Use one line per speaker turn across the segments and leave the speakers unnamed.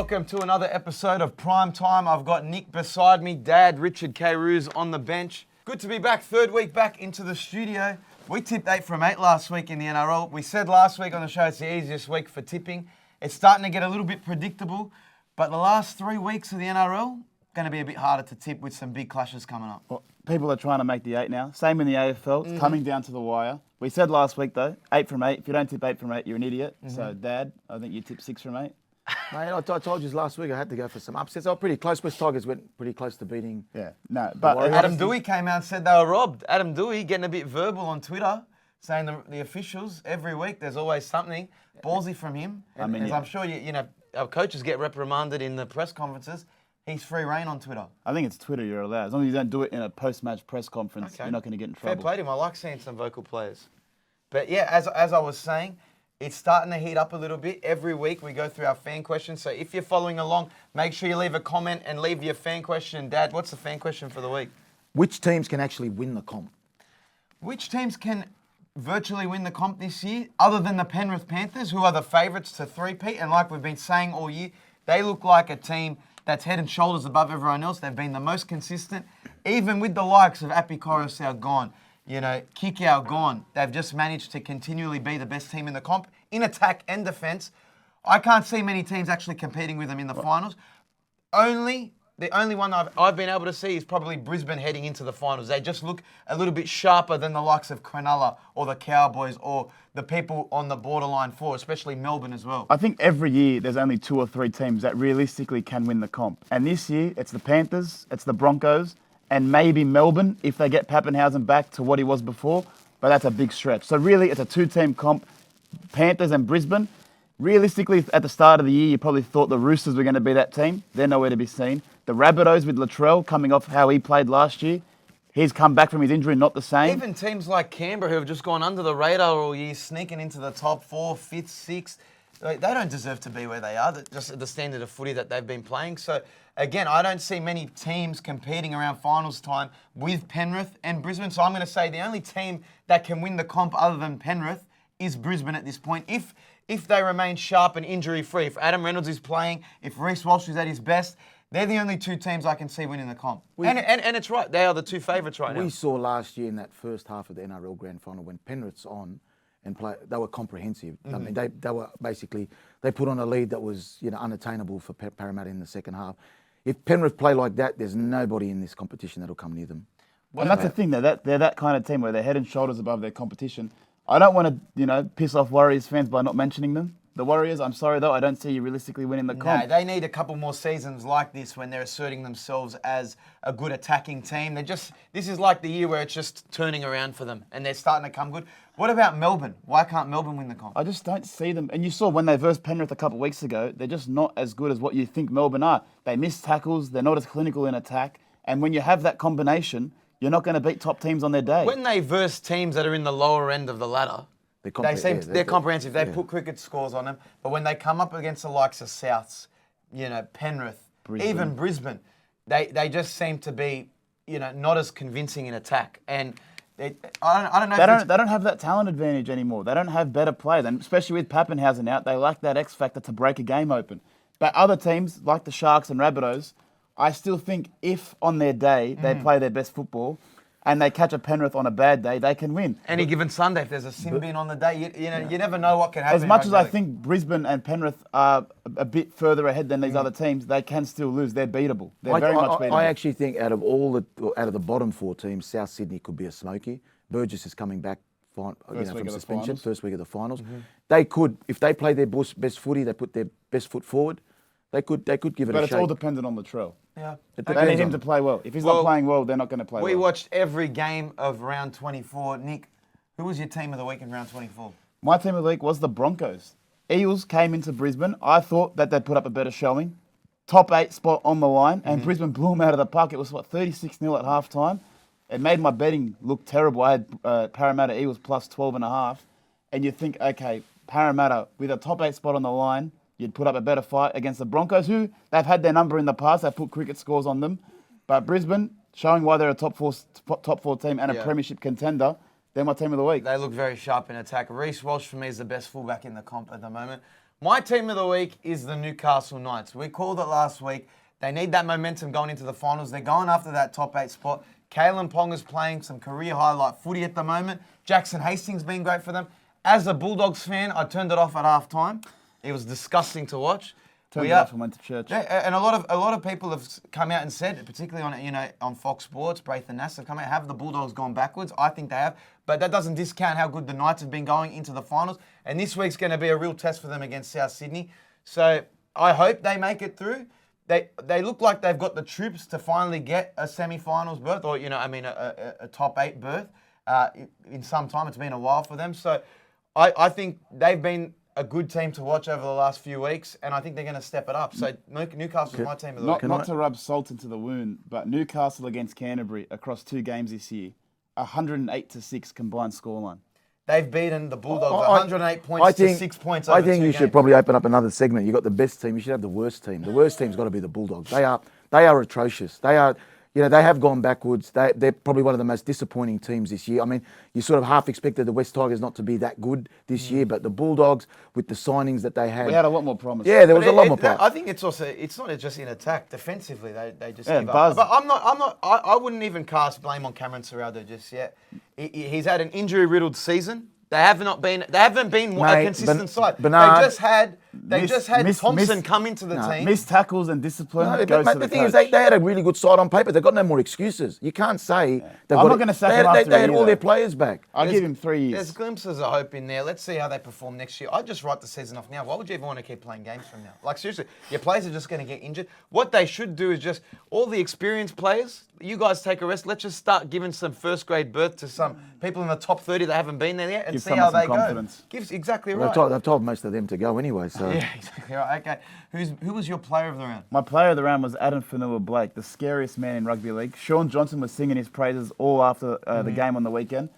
Welcome to another episode of Prime Time. I've got Nick beside me, Dad, Richard Kairouz on the bench. Good to be back, third week back into the studio. We tipped 8 from 8 last week in the NRL. We said last week on the show it's the easiest week for tipping. It's starting to get a little bit predictable, but the last 3 weeks of the NRL, going to be a bit harder to tip with some big clashes coming up.
Well, people are trying to make the 8 now. Same in the AFL. It's coming down to the wire. We said last week, though, 8 from 8. If you don't tip 8 from 8, you're an idiot. So, Dad, I think you tipped 6 from 8.
Mate, I told you last week I had to go for some upsets. They were pretty close. West Tigers went pretty close to beating.
Yeah, no, but
Adam Dewey came out and said they were robbed. Adam Dewey getting a bit verbal on Twitter, saying the officials every week there's always something ballsy from him. As I'm sure you know our coaches get reprimanded in the press conferences. He's free reign on Twitter.
I think it's Twitter you're allowed. As long as you don't do it in a post-match press conference, you're not going to get in trouble.
Fair play to him. I like seeing some vocal players. But yeah, as I was saying, it's starting to heat up a little bit. Every week we go through our fan questions. So if you're following along, make sure you leave a comment and leave your fan question. Dad, what's the fan question for the week?
Which teams can actually win the comp?
Which teams can virtually win the comp this year, other than the Penrith Panthers, who are the favourites to three-peat? And like we've been saying all year, they look like a team that's head and shoulders above everyone else. They've been the most consistent, even with the likes of Api Koroisau gone. You know, Kikau gone. They've just managed to continually be the best team in the comp, in attack and defence. I can't see many teams actually competing with them in the finals. The only one I've been able to see is probably Brisbane heading into the finals. They just look a little bit sharper than the likes of Cronulla or the Cowboys or the people on the borderline for, especially Melbourne as well.
I think every year there's only 2 or 3 teams that realistically can win the comp. And this year, it's the Panthers, it's the Broncos, and maybe Melbourne if they get Pappenhausen back to what he was before. But that's a big stretch. So really, it's a 2-team comp, Panthers and Brisbane. Realistically, at the start of the year, you probably thought the Roosters were going to be that team. They're nowhere to be seen. The Rabbitohs with Latrell coming off how he played last year. He's come back from his injury, not the same.
Even teams like Canberra who have just gone under the radar all year, sneaking into the top 4, 5th, 6th, they don't deserve to be where they are, just at the standard of footy that they've been playing. So, again, I don't see many teams competing around finals time with Penrith and Brisbane. So I'm going to say the only team that can win the comp other than Penrith is Brisbane at this point. If they remain sharp and injury-free, if Adam Reynolds is playing, if Reece Walsh is at his best, they're the only 2 teams I can see winning the comp. And it's right. They are the 2 favourites right now.
We saw last year in that first half of the NRL Grand Final when Penrith's on and play, they were comprehensive. I mean, they were basically, they put on a lead that was unattainable for Parramatta in the second half. If Penrith play like that, there's nobody in this competition that'll come near them.
And that's the thing, they're that kind of team where they're head and shoulders above their competition. I don't want to, piss off Warriors fans by not mentioning them. The Warriors, I'm sorry though, I don't see you realistically winning the comp.
No, they need a couple more seasons like this when they're asserting themselves as a good attacking team. This is like the year where it's just turning around for them and they're starting to come good. What about Melbourne? Why can't Melbourne win the comp?
I just don't see them. And you saw when they versed Penrith a couple of weeks ago, they're just not as good as what you think Melbourne are. They miss tackles, they're not as clinical in attack. And when you have that combination, you're not going to beat top teams on their day.
When they verse teams that are in the lower end of the ladder, they're comprehensive. They put cricket scores on them. But when they come up against the likes of Souths, Penrith, even Brisbane, they just seem to be, not as convincing in attack. And I don't know.
They don't have that talent advantage anymore. They don't have better players, and especially with Pappenhausen out, they lack that X factor to break a game open. But other teams like the Sharks and Rabbitohs, I still think if on their day they play their best football and they catch a Penrith on a bad day, they can win.
Any given Sunday, if there's a sin bin on the day, you never know what can happen.
As much as I think Brisbane and Penrith are a bit further ahead than these other teams, they can still lose. They're beatable. They're very much beatable.
I actually think out of the bottom 4 teams, South Sydney could be a smoky. Burgess is coming back from suspension, first week of the finals. They could, if they play their best footy, they put their best foot forward, they could give it a shake.
But it's all dependent on Latrell.
Yeah.
They need him to play well. If he's not playing well, they're not going to play well.
We watched every game of round 24. Nick, who was your team of the week in round 24?
My team of the week was the Broncos. Eels came into Brisbane. I thought that they'd put up a better showing. Top 8 spot on the line, and Brisbane blew them out of the park. It was, 36-0 at halftime. It made my betting look terrible. I had Parramatta Eels plus 12.5. And you think, okay, Parramatta with a top 8 spot on the line, you'd put up a better fight against the Broncos, who they've had their number in the past. They've put cricket scores on them. But Brisbane, showing why they're a top four team and a premiership contender, they're my team of the week.
They look very sharp in attack. Reece Walsh, for me, is the best fullback in the comp at the moment. My team of the week is the Newcastle Knights. We called it last week. They need that momentum going into the finals. They're going after that top 8 spot. Kalen Ponga's playing some career highlight footy at the moment. Jackson Hastings been great for them. As a Bulldogs fan, I turned it off at half time. It was disgusting to watch.
Turned it off and went to church.
Yeah, and a lot of people have come out and said, particularly on Fox Sports, Braith and Nass have come out, have the Bulldogs gone backwards? I think they have, but that doesn't discount how good the Knights have been going into the finals. And this week's going to be a real test for them against South Sydney. So I hope they make it through. They look like they've got the troops to finally get a semi-finals berth, or a top 8 berth in some time. It's been a while for them. So I think they've been a good team to watch over the last few weeks, and I think they're going to step it up. So Newcastle's my team of the week.
Not to rub salt into the wound, but Newcastle against Canterbury across 2 games this year, 108-6 combined scoreline.
They've beaten the Bulldogs 108 points to 6 points over
I think
2
you
games.
should probably open up another segment. You've got the best team. You should have the worst team. The worst team's got to be the Bulldogs. They are atrocious. They are... they have gone backwards. They're probably one of the most disappointing teams this year. I mean, you sort of half expected the West Tigers not to be that good this year, but the Bulldogs, with the signings that they had...
We had a lot more promise.
Yeah, there was a lot more promise.
I think it's not just in attack. Defensively, they just give
buzz.
up. But I wouldn't even cast blame on Cameron Ciraldo just yet. He's had an injury-riddled season. They haven't been a consistent side.
Bernard,
They just had Thompson come into the team.
Missed tackles and discipline goes to the
thing is,
coach.
they had a really good side on paper. They've got no more excuses. You can't say...
I'm not going to sack him after
They had all their players back.
I'll give him 3 years.
There's glimpses of hope in there. Let's see how they perform next year. I'd just write the season off now. Why would you even want to keep playing games from now? Like, seriously, your players are just going to get injured. What they should do is just, all the experienced players, you guys take a rest. Let's just start giving some first-grade berth to some people in the top 30 that haven't been there yet and see how they go. Exactly right.
They've told most of them to go anyway. So
yeah, exactly right. Okay, who was your player of the round?
My player of the round was Adam Fanua-Blake, the scariest man in rugby league. Sean Johnson was singing his praises all after the game on the weekend.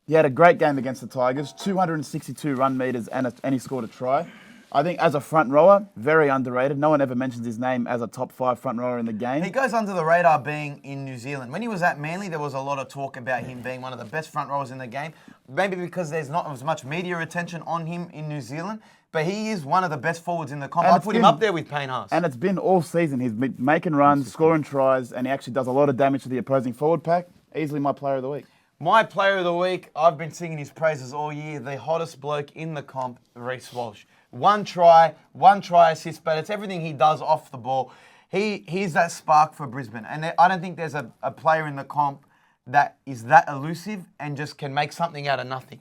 He had a great game against the Tigers, 262 run meters, and he scored a try. I think as a front rower, very underrated. No one ever mentions his name as a top 5 front rower in the game.
He goes under the radar being in New Zealand. When he was at Manly, there was a lot of talk about him being one of the best front rowers in the game. Maybe because there's not as much media attention on him in New Zealand. But he is one of the best forwards in the comp. I put him up there with Payne Haas.
And it's been all season. He's been making runs, scoring tries, and he actually does a lot of damage to the opposing forward pack. Easily my player of the week.
My player of the week, I've been singing his praises all year. The hottest bloke in the comp, Reece Walsh. One try assist, but it's everything he does off the ball. He's that spark for Brisbane. And I don't think there's a player in the comp that is that elusive and just can make something out of nothing.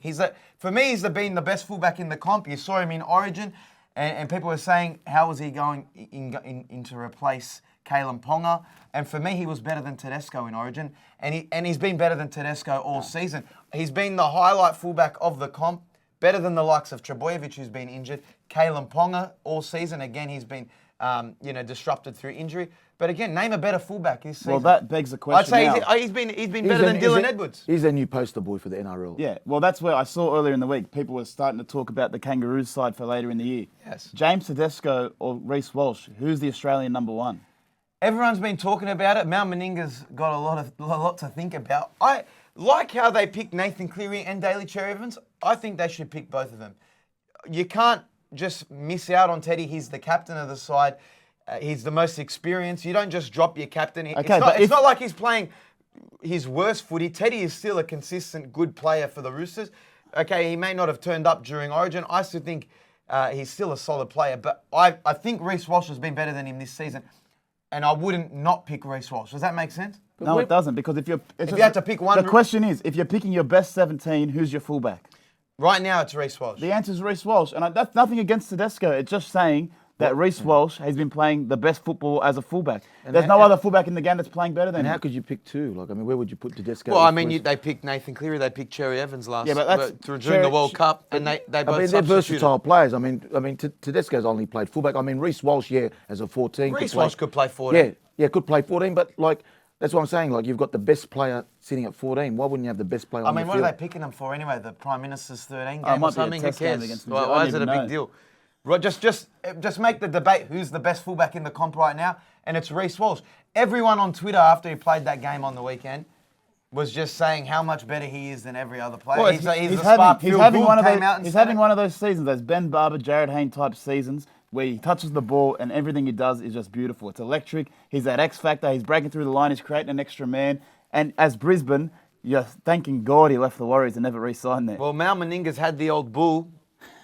For me, he's been the best fullback in the comp. You saw him in Origin, and people were saying, how was he going in to replace Kalen Ponga? And for me, he was better than Tedesco in Origin, and he's been better than Tedesco all season. He's been the highlight fullback of the comp, better than the likes of Trebojevic, who's been injured. Kalen Ponga all season, again, he's been disrupted through injury. But again, name a better fullback this season.
Well, that begs the question.
I'd say he's been better than Dylan Edwards.
He's their new poster boy for the NRL.
Yeah, well, that's where I saw earlier in the week people were starting to talk about the Kangaroos side for later in the year.
Yes.
James Tedesco or Reece Walsh, who's the Australian number 1?
Everyone's been talking about it. Mal Meninga's got a lot to think about. I like how they picked Nathan Cleary and Daly Cherry-Evans. I think they should pick both of them. You can't just miss out on Teddy. He's the captain of the side. He's the most experienced. You don't just drop your captain. It's not like he's playing his worst footy. Teddy is still a consistent, good player for the Roosters. Okay, he may not have turned up during Origin. I still think he's still a solid player. But I think Reece Walsh has been better than him this season. And I wouldn't not pick Reece Walsh. Does that make sense?
No, it doesn't. Because if you
had to pick one...
The question is, if you're picking your best 17, who's your fullback?
Right now, it's Reece Walsh.
The answer is Reece Walsh. And that's nothing against Tedesco. It's just saying that Reece Walsh has been playing the best football as a fullback. There's no other fullback in the game that's playing better than him.
And how could you pick 2? Where would you put Tedesco?
Well, they picked Nathan Cleary, they picked Cherry Evans last during the World Cup, and they both
they're versatile players. Tedesco's only played fullback. Reece Walsh, as a 14.
Reece Walsh could play 14.
Yeah, could play 14, but that's what I'm saying. You've got the best player sitting at 14. Why wouldn't you have the best player on the field?
What are they picking them for anyway? The Prime Minister's 13 game or something? Who cares? Why is it a big deal? Right, just make the debate who's the best fullback in the comp right now, and it's Reece Walsh. Everyone on Twitter after he played that game on the weekend was just saying how much better he is than every other player.
Well,
he's
he's
the spark.
having
Phil
having
Gould
one of
came
those.
out and
He's
said
having
it.
one of those seasons, those Ben Barber, Jared Hayne type seasons, where he touches the ball and everything he does is just beautiful. It's electric. He's that X factor. He's breaking through the line. He's creating an extra man. And as Brisbane, you're thanking God he left the Warriors and never re-signed there.
Well, Mal Meninga's had the old bull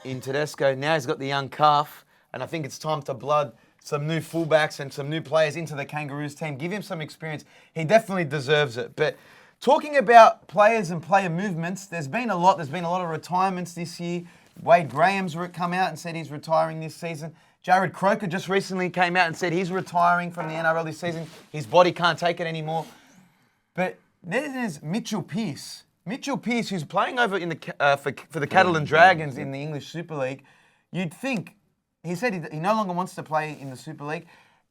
in Tedesco. Now he's got the young calf, and I think it's time to blood some new fullbacks and some new players into the Kangaroos team. Give him some experience. He definitely deserves it. But talking about players and player movements, there's been a lot. There's been a lot of retirements this year. Wade Graham's come out and said he's retiring this season. Jared Croker just recently came out and said he's retiring from the NRL this season. His body can't take it anymore. But there's Mitchell Pearce. Mitchell Pearce, who's playing over in the for the Catalan Dragons in the English Super League. You'd think, he said he no longer wants to play in the Super League.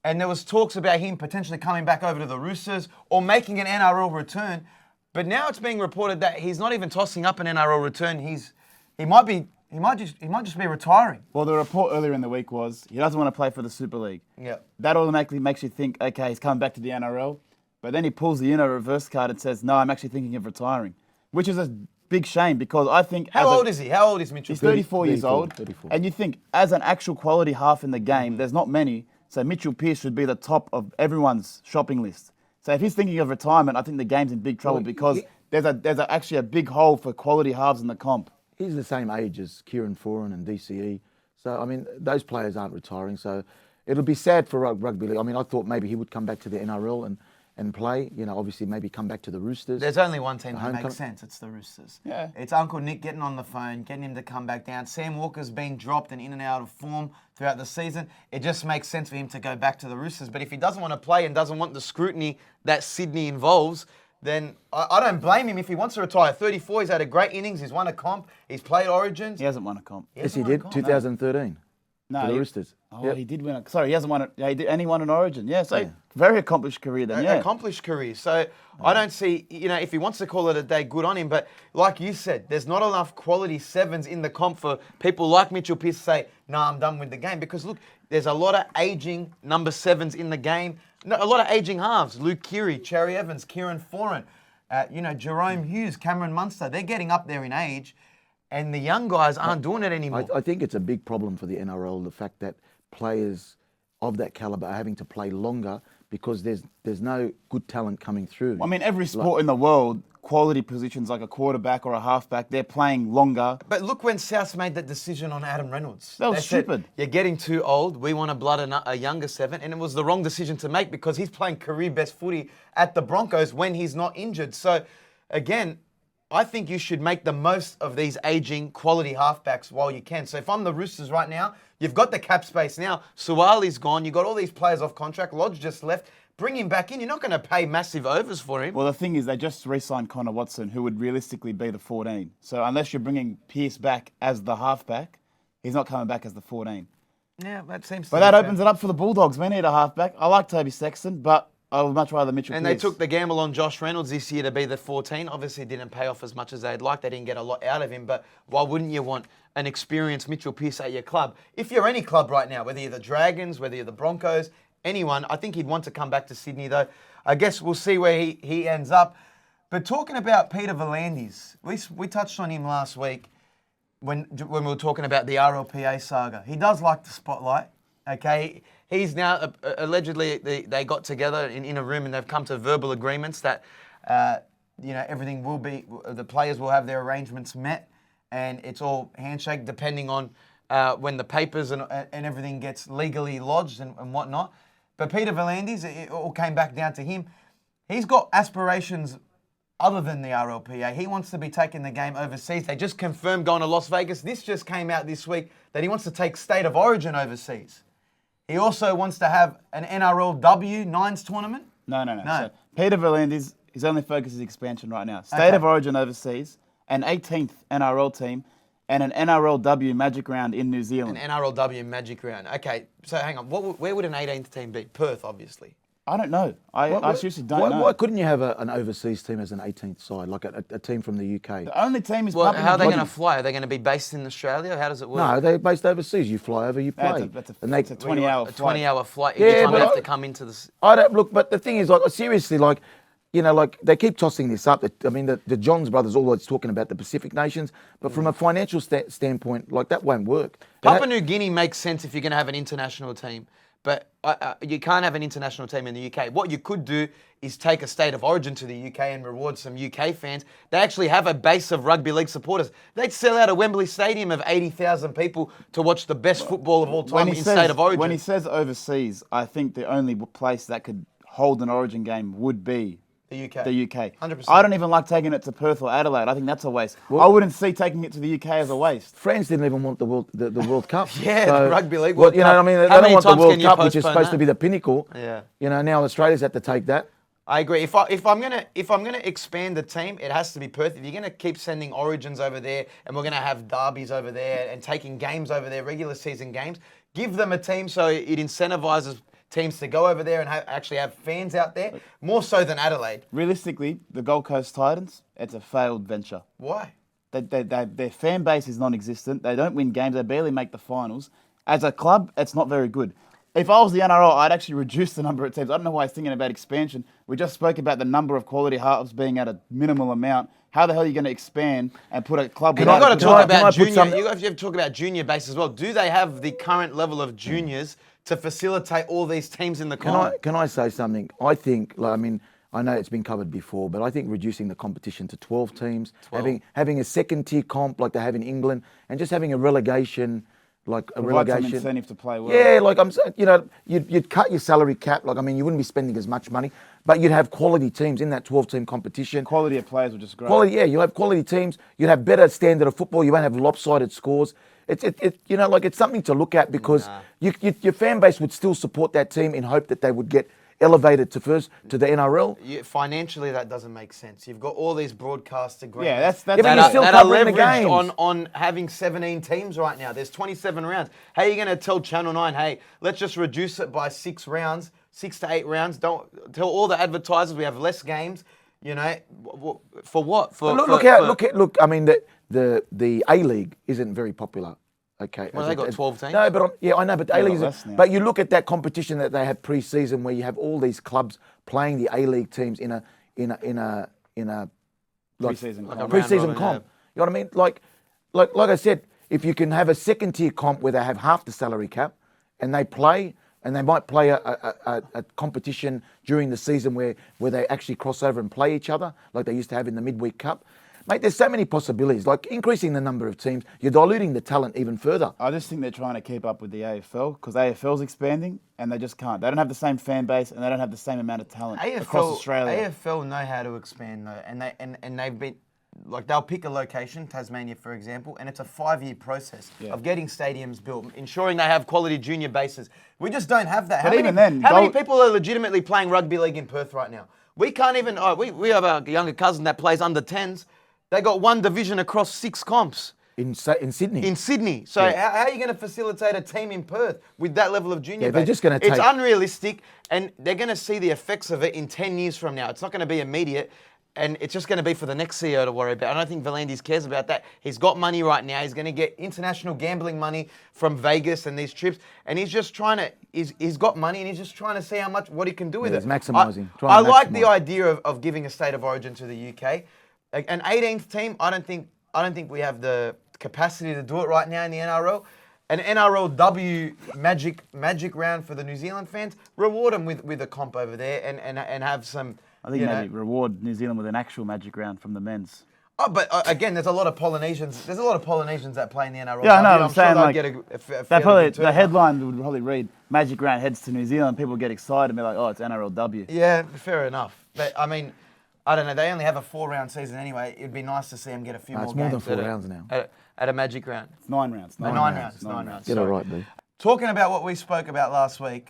And there was talks about him potentially coming back over to the Roosters or making an NRL return. But now it's being reported that he's not even tossing up an NRL return. He might just be retiring.
Well, the report earlier in the week was he doesn't want to play for the Super League.
Yeah.
That automatically makes you think, okay, he's coming back to the NRL. But then he pulls the reverse card and says, no, I'm actually thinking of retiring, which is a big shame because I think...
How old is he? How old is Mitchell?
He's 34 years
34,
old.
34.
And you think, as an actual quality half in the game, there's not many. So Mitchell Pearce should be the top of everyone's shopping list. So if he's thinking of retirement, I think the game's in big trouble because there's actually a big hole for quality halves in the comp.
He's the same age as Kieran Foran and DCE. So, I mean, those players aren't retiring. So it'll be sad for rugby league. I mean, I thought maybe he would come back to the NRL and play. You know, obviously maybe come back to the Roosters.
There's only one team that makes sense. It's the Roosters.
Yeah.
It's Uncle Nick getting on the phone, getting him to come back down. Sam Walker's been dropped and in and out of form throughout the season. It just makes sense for him to go back to the Roosters. But if he doesn't want to play and doesn't want the scrutiny that Sydney involves, then I don't blame him if he wants to retire. 34, he's had a great innings. He's won a comp. He's played Origins.
He hasn't won a comp.
Yes, he did. 2013.
No,
For the Roosters.
Oh,
Yep.
he did win it. Sorry, he hasn't won it. Yeah, he did, and he won an Origin. Yeah, so very accomplished career then, yeah.
Accomplished career. So I don't see, if he wants to call it a day, good on him. But like you said, there's not enough quality sevens in the comp for people like Mitchell Pearce to say, nah, I'm done with the game. Because look, there's a lot of aging number sevens in the game. No, a lot of aging halves. Luke Keary, Cherry Evans, Kieran Foran, Jerome Hughes, Cameron Munster. They're getting up there in age. And the young guys aren't doing it anymore.
I think it's a big problem for the NRL, the fact that players of that caliber are having to play longer because there's no good talent coming through.
I mean, every sport in the world, quality positions like a quarterback or a halfback, they're playing longer.
But look when Souths made that decision on Adam Reynolds.
That was
They said,
stupid.
You're getting too old. We want to blood a younger seven. And it was the wrong decision to make because he's playing career best footy at the Broncos when he's not injured. So, again, I think you should make the most of these aging quality halfbacks while you can. So if I'm the Roosters right now, you've got the cap space now. Suwali's gone. You've got all these players off contract. Lodge just left. Bring him back in. You're not going to pay massive overs for him.
Well, the thing is, they just re-signed Connor Watson, who would realistically be the 14. So unless you're bringing Pearce back as the halfback, he's not coming back as the 14.
Yeah, that seems.
But that opens it up for the Bulldogs. We need a halfback. I like Toby Sexton, but I would much rather Mitchell
And
Pearce.
they took the gamble on Josh Reynolds this year to be the 14. Obviously, it didn't pay off as much as they'd like. They didn't get a lot out of him. But why wouldn't you want an experienced Mitchell Pearce at your club? If you're any club right now, whether you're the Dragons, whether you're the Broncos, anyone, I think he'd want to come back to Sydney, though. I guess we'll see where he ends up. But talking about Peter V'landys, we touched on him last week when we were talking about the RLPA saga. He does like the spotlight, okay? He's now, allegedly, they got together in a room and they've come to verbal agreements that, everything will be, the players will have their arrangements met and it's all handshake depending on when the papers and everything gets legally lodged and whatnot. But Peter V'landys, it all came back down to him. He's got aspirations other than the RLPA. He wants to be taking the game overseas. They just confirmed going to Las Vegas. This just came out this week that he wants to take State of Origin overseas. He also wants to have an NRLW Nines tournament.
No. So Peter V'landys, his only focus is expansion right now. State of Origin overseas, an 18th NRL team, and an NRLW Magic Round in New Zealand.
An NRLW Magic Round. Okay, so hang on. Where would an 18th team be? Perth, obviously.
I don't know. I seriously don't know.
Why couldn't you have an overseas team as an 18th side, like a team from the UK?
The only team is
Well, how are they going to fly? Are they going to be based in Australia? How does it work?
No, they're based overseas. You fly over, you play.
That's a
And they-
20-hour
A
flight.
20-hour flight.
Yeah,
Every time
but
they have
I-
to come into this.
I don't look, but the thing is, like, seriously, like, you know, like they keep tossing this up. I mean, the Johns brothers always talking about the Pacific nations, but from a financial standpoint, like that won't work.
Papua New Guinea makes sense if you're going to have an international team, but you can't have an international team in the UK. What you could do is take a state of origin to the UK and reward some UK fans. They actually have a base of rugby league supporters. They'd sell out a Wembley Stadium of 80,000 people to watch the best football of all time in state of origin.
When he says overseas, I think the only place that could hold an origin game would be
the UK.
The UK.
100%.
I don't even like taking it to Perth or Adelaide. I think that's a waste. I wouldn't see taking it to the UK as a waste.
France didn't even want the World Cup.
Yeah, the Rugby League
well,
World Cup.
I mean, they
How
don't
many
want the
times
World
can you
Cup, which is
postpone
supposed
that?
to be the pinnacle.
Yeah.
You know, now Australia's had to take that.
I agree. If I'm gonna expand the team, it has to be Perth. If you're gonna keep sending origins over there, and we're gonna have derbies over there, and taking games over there, regular season games, give them a team so it incentivizes teams to go over there and actually have fans out there, more so than Adelaide.
Realistically, the Gold Coast Titans, it's a failed venture.
Why?
Their fan base is non-existent. They don't win games. They barely make the finals. As a club, it's not very good. If I was the NRL, I'd actually reduce the number of teams. I don't know why he's thinking about expansion. We just spoke about the number of quality halves being at a minimal amount. How the hell are you going to expand and put a club?
And you've got to talk about junior.
some-
You have to talk about junior base as well. Do they have the current level of juniors to facilitate all these teams in the comp?
Can I say something? I think, like, I mean, I know it's been covered before, but I think reducing the competition to 12 teams, having a second tier comp like they have in England, and just having a relegation, like a
Provide some
relegation
incentive to play well.
Yeah, like I'm saying, you know, you'd cut your salary cap. Like, I mean, you wouldn't be spending as much money, but you'd have quality teams in that 12-team competition.
Quality of players would just grow.
Quality, yeah, you'll have quality teams. You'd have better standard of football. You won't have lopsided scores. You know, like, it's something to look at because your fan base would still support that team in hope that they would get elevated to the NRL.
Financially, that doesn't make sense. You've got all these broadcast agreements.
Yeah, that's
but
that
you're
are,
still
that are
covering the
leveraged
games.
on having 17 teams right now. There's 27 rounds. How are you going to tell Channel 9, hey, let's just reduce it by 6 rounds, 6 to 8 rounds? Don't tell all the advertisers we have less games. You know, for what?
Look. I mean, the A League isn't very popular. Okay.
Well, they got 12 teams.
No, but I know, but A League
less now.
But you look at that competition that they have pre-season, where you have all these clubs playing the A League teams in a
Pre-season comp.
pre-season
Round robin,
comp. You know what I mean? Like I said, if you can have a second tier comp where they have half the salary cap, and they play, and they might play a competition during the season where they actually cross over and play each other, like they used to have in the midweek cup. Mate, there's so many possibilities. Like, increasing the number of teams, you're diluting the talent even further.
I just think they're trying to keep up with the AFL because AFL's expanding and they just can't. They don't have the same fan base and they don't have the same amount of talent across Australia.
AFL know how to expand though, and they've been like, they'll pick a location, Tasmania for example, and it's a 5-year process of getting stadiums built, ensuring they have quality junior bases. We just don't have that.
But even then,
how many people are legitimately playing rugby league in Perth right now? We can't even. We have a younger cousin that plays under 10s. They got 1 division across 6 comps.
In Sydney.
In Sydney. So how are you going to facilitate a team in Perth with that level of junior
Yeah, they're
base?
just gonna
It's
take-
unrealistic, and they're going to see the effects of it in 10 years from now. It's not going to be immediate, and it's just going to be for the next CEO to worry about. I don't think V'landys cares about that. He's got money right now. He's going to get international gambling money from Vegas and these trips, and he's just trying to. He's got money, and he's just trying to see what he can do with it.
he's maximising.
I like
Maximise.
the idea of giving a state of origin to the UK. An 18th team, I don't think we have the capacity to do it right now in the NRL. An NRLW magic round for the New Zealand fans. Reward them with a comp over there and have some.
I think maybe reward New Zealand with an actual magic round from the men's.
Oh, but again, there's a lot of Polynesians. There's a lot of Polynesians that play in the NRL.
Yeah, I know. I'm
I'm
saying,
sure
like,
they'd get a fairly
They probably,
good
the
turnout.
headline would probably read "Magic Round heads to New Zealand." People get excited and be like, "Oh, it's NRLW."
Yeah, fair enough. But I mean, I don't know. They only have a 4-round season anyway. It'd be nice to see them get a few more
It's more than
games
4 rounds now.
at a magic round.
It's 9 rounds.
9 rounds. It's 9 rounds.
Get it
Sorry.
right, B.
Talking about what we spoke about last week,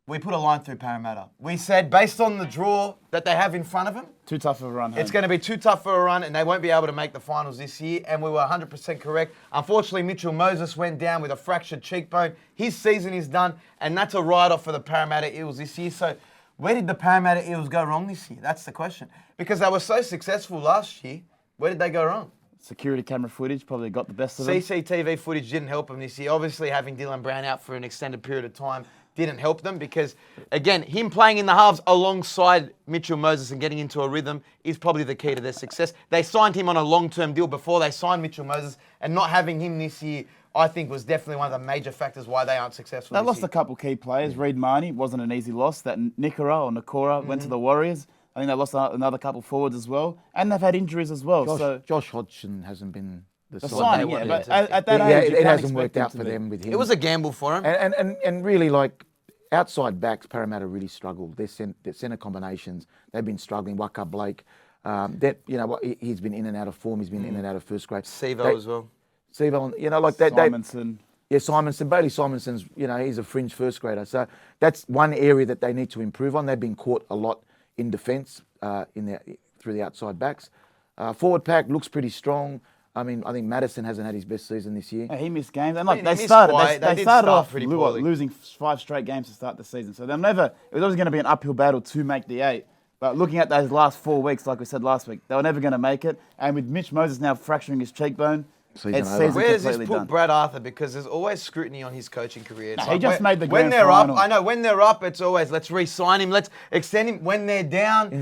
we put a line through Parramatta. We said, based on the draw that they have in front of them,
Too tough of a run home.
it's going to be too tough for a run and they won't be able to make the finals this year. And we were 100% correct. Unfortunately, Mitchell Moses went down with a fractured cheekbone. His season is done, and that's a write-off for the Parramatta Eels this year. So where did the Parramatta Eels go wrong this year? That's the question. Because they were so successful last year, where did they go wrong?
Security camera footage probably got the best of them.
CCTV footage didn't help them this year. Obviously, having Dylan Brown out for an extended period of time didn't help them because, again, him playing in the halves alongside Mitchell Moses and getting into a rhythm is probably the key to their success. They signed him on a long-term deal before they signed Mitchell Moses, and not having him this year, I think, was definitely one of the major factors why they aren't successful.
They
this
lost
year.
a couple key players. Reed Marnie wasn't an easy loss. That Nakora went to the Warriors. I think they lost another couple forwards as well. And they've had injuries as well.
Josh Hodgson hasn't been the
signing,
they
yeah,
wanted
but
to.
at that
Yeah,
age, you
it
can't
hasn't
expect
worked
him
out
to
for
be.
them with him.
It was a gamble for him.
And really, like, outside backs, Parramatta really struggled. Their centre combinations, they've been struggling. Waka Blake, he's been in and out of form. He's been in and out of first grade.
Sevo as well.
Sevo, like that.
Simonson.
Yeah, Simonson. Bailey Simonson's, he's a fringe first grader. So that's one area that they need to improve on. They've been caught a lot in defence through the outside backs. Forward pack looks pretty strong. I mean, I think Madison hasn't had his best season this year.
Yeah, he missed games. And
He
they
missed
started
quite. They did start
off
pretty poorly.
losing 5 straight games to start the season. So it was always going to be an uphill battle to make the 8. But looking at those last 4 weeks, like we said last week, they were never going to make it. And with Mitch Moses now fracturing his cheekbone,
Season
it's
over.
season
Where does this
completely
put
done.
Brad Arthur? Because there's always scrutiny on his coaching career. It's
He just made the
when
grand
they're
final.
up. I know when they're up, it's always let's re-sign him, let's extend him. When they're down,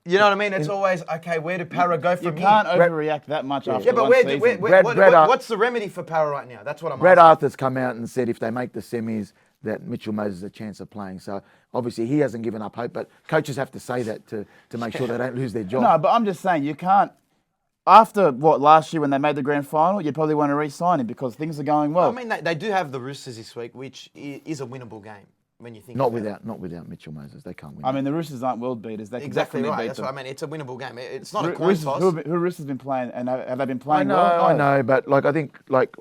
you know what I mean? It's always okay. Where do Para go
You
from
can't
here?
overreact that much after
Yeah, but
one season.
what's the remedy for Para right now? That's what I'm
Brad
asking.
Arthur's come out and said if they make the semis, that Mitchell Moses has a chance of playing. So obviously he hasn't given up hope, but coaches have to say that to make sure they don't lose their job.
No, but I'm just saying you can't. After last year when they made the grand final, you'd probably want to re-sign him because things are going well.
I mean, they do have the Roosters this week, which is a winnable game when you think.
Not
about it.
without Mitchell Moses, they can't win.
I mean, the Roosters aren't world beaters. They can
Exactly
definitely
right.
beat
That's
them.
what I mean. It's a winnable game. It's not a coin
Roosters,
toss.
who Roosters been playing, and have they been
I
playing
know,
well?
I know, but like I think like.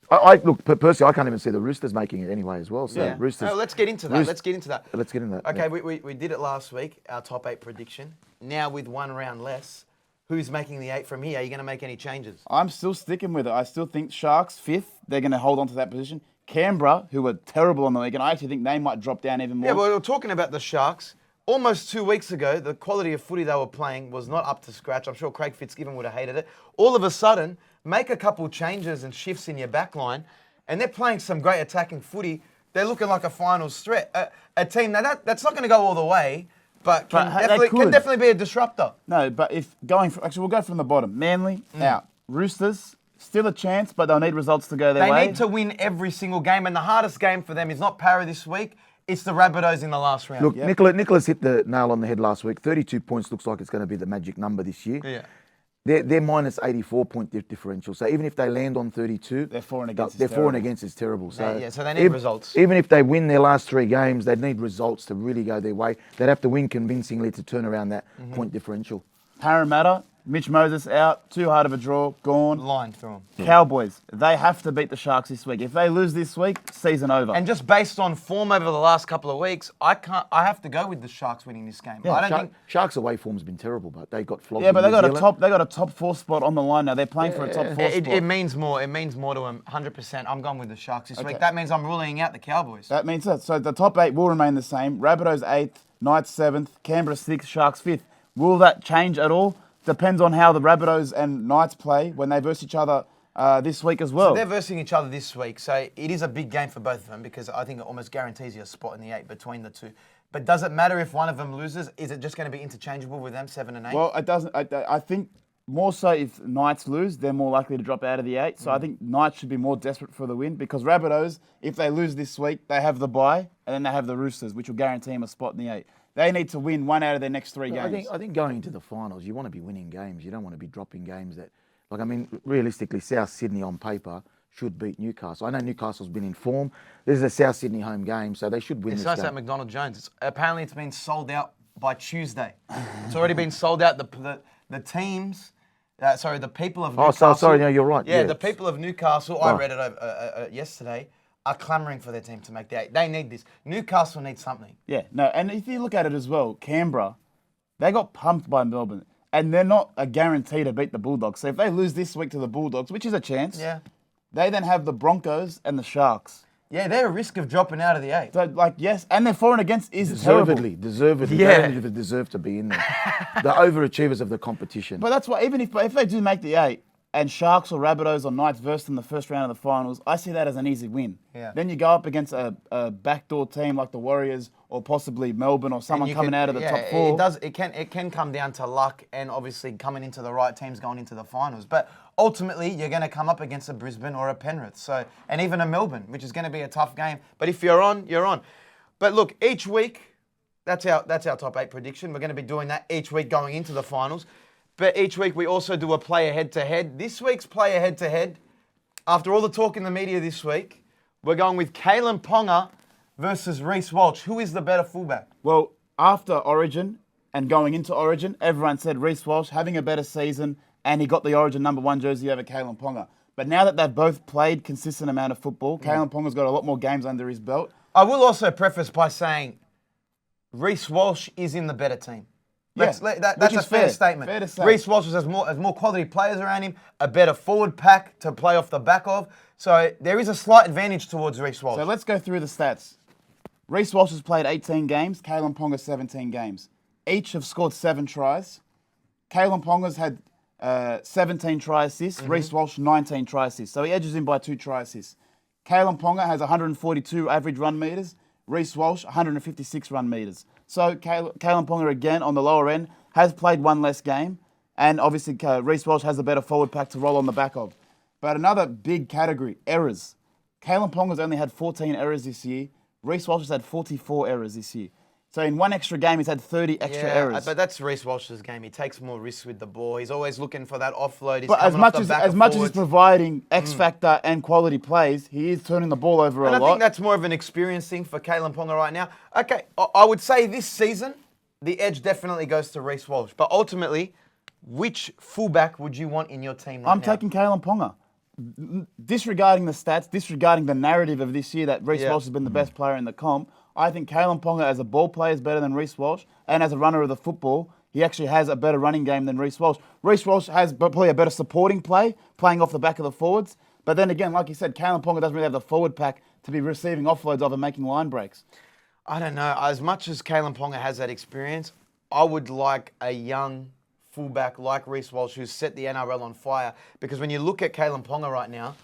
I look personally. I can't even see the Roosters making it anyway as well. So
Yeah.
Roosters.
Oh, let's get into that. Let's get into that.
Let's get into that.
Okay,
yeah.
we did it last week, our top 8 prediction. Now with 1 round less, who's making the 8 from here? Are you going to make any changes?
I'm still sticking with it. I still think Sharks 5th. They're going to hold on to that position. Canberra, who were terrible on the weekend, I actually think they might drop down even more.
Yeah, well, we were talking about the Sharks. Almost 2 weeks ago, the quality of footy they were playing was not up to scratch. I'm sure Craig Fitzgibbon would have hated it. All of a sudden, make a couple changes and shifts in your back line, and they're playing some great attacking footy. They're looking like a finals threat. A team, now that's not going to go all the way, but can definitely be a disruptor.
No, but we'll go from the bottom. Manly, out. Roosters, still a chance, but they'll need results to go their way.
They need to win every single game, and the hardest game for them is not Para this week. It's the Rabbitohs in the last round.
Look, Nicholas hit the nail on the head last week. 32 points looks like it's going to be the magic number this year.
Yeah.
They're minus 84 point differential. So even if they land on 32,
Their for and against
their
is
for and
terrible.
against is terrible. So
so they need results.
Even if they win their last 3 games, they'd need results to really go their way. They'd have to win convincingly to turn around that point differential.
Parramatta, Mitch Moses out, too hard of a draw, gone.
Line through them.
Cowboys, they have to beat the Sharks this week. If they lose this week, season over.
And just based on form over the last couple of weeks, I have to go with the Sharks winning this game. I don't think.
Sharks' away form's been terrible, but they got flogged.
yeah, but
in
they
New Zealand.
got a top 4 spot on the line now. They're playing for a top 4 spot.
It means more. It means more to them. 100%. I'm going with the Sharks this week. That means I'm ruling out the Cowboys.
That means that. So the top 8 will remain the same. Rabbitohs 8th, Knights 7th, Canberra 6th, Sharks 5th. Will that change at all? Depends on how the Rabbitohs and Knights play when they verse each other this week as well.
So they're versing each other this week, so it is a big game for both of them because I think it almost guarantees you a spot in the 8 between the two. But does it matter if one of them loses? Is it just going to be interchangeable with them, 7 and 8?
Well, it doesn't. I think more so if Knights lose, they're more likely to drop out of the 8. So I think Knights should be more desperate for the win because Rabbitohs, if they lose this week, they have the bye and then they have the Roosters, which will guarantee them a spot in the 8. They need to win 1 out of their next 3 games.
I think going into the finals, you want to be winning games. You don't want to be dropping games that, like, I mean, realistically, South Sydney on paper should beat Newcastle. I know Newcastle's been in form. This is a South Sydney home game, so they should win
It's
this
nice
game.
at McDonald Jones. Apparently, it's been sold out by Tuesday. It's already been sold out. The teams, the people of Newcastle.
Sorry, no, you're right.
Yeah, the people of Newcastle. I read it yesterday. Are clamouring for their team to make the 8. They need this. Newcastle needs something.
Yeah, no, and if you look at it as well, Canberra, they got pumped by Melbourne, and they're not a guarantee to beat the Bulldogs. So if they lose this week to the Bulldogs, which is a chance, they then have the Broncos and the Sharks.
Yeah, they're a risk of dropping out of the 8.
So, yes, and their for and against is
Deservedly.
terrible.
Yeah. They don't even deserve to be in there. The overachievers of the competition.
But that's why, even if they do make the 8, and Sharks or Rabbitohs or Knights versus in the first round of the finals, I see that as an easy win.
Yeah.
Then you go up against a backdoor team like the Warriors or possibly Melbourne or someone coming out of the top four.
It can come down to luck and obviously coming into the right teams going into the finals. But ultimately, you're going to come up against a Brisbane or a Penrith, and even a Melbourne, which is going to be a tough game. But if you're on, you're on. But look, each week, that's our top 8 prediction. We're going to be doing that each week going into the finals. But each week we also do a player head-to-head. This week's player head-to-head, after all the talk in the media this week, we're going with Kalyn Ponga versus Reece Walsh. Who is the better fullback?
Well, after Origin and going into Origin, everyone said Reece Walsh having a better season and he got the Origin #1 jersey over Kalyn Ponga. But now that they've both played consistent amount of football, Kalyn Ponga's got a lot more games under his belt.
I will also preface by saying Reece Walsh is in the better team. That's a fair statement.
Fair to say.
Reece Walsh has more quality players around him, a better forward pack to play off the back of. So there is a slight advantage towards Reece Walsh.
So let's go through the stats. Reece Walsh has played 18 games, Kalyn Ponga 17 games. Each have scored 7 tries. Kalyn Ponga's had 17 try assists, Reece Walsh 19 try assists. So he edges him by 2 try assists. Kalyn Ponga has 142 average run meters, Reece Walsh 156 run meters. So Kalyn Ponga again on the lower end has played 1 less game, and obviously Reece Walsh has a better forward pack to roll on the back of. But another big category, errors. Kalyn Ponga's only had 14 errors this year. Reece Walsh has had 44 errors this year. So in 1 extra game, he's had 30 extra errors.
But that's Reece Walsh's game. He takes more risks with the ball. He's always looking for that offload. He's
But as much as he's providing X factor and quality plays, he is turning the ball over a lot.
And I think that's more of an experience thing for Kalyn Ponga right now. Okay, I would say this season, the edge definitely goes to Reece Walsh. But ultimately, which fullback would you want in your team right now?
I'm taking Kalyn Ponga. Disregarding the stats, disregarding the narrative of this year that Reece Walsh has been the best player in the comp, I think Kalyn Ponga as a ball player is better than Reece Walsh, and as a runner of the football, he actually has a better running game than Reece Walsh. Reece Walsh has probably a better supporting play, playing off the back of the forwards, but then again, like you said, Kalyn Ponga doesn't really have the forward pack to be receiving offloads of and making line breaks.
I don't know. As much as Kalyn Ponga has that experience, I would like a young fullback like Reece Walsh who's set the NRL on fire, because when you look at Kalyn Ponga right now,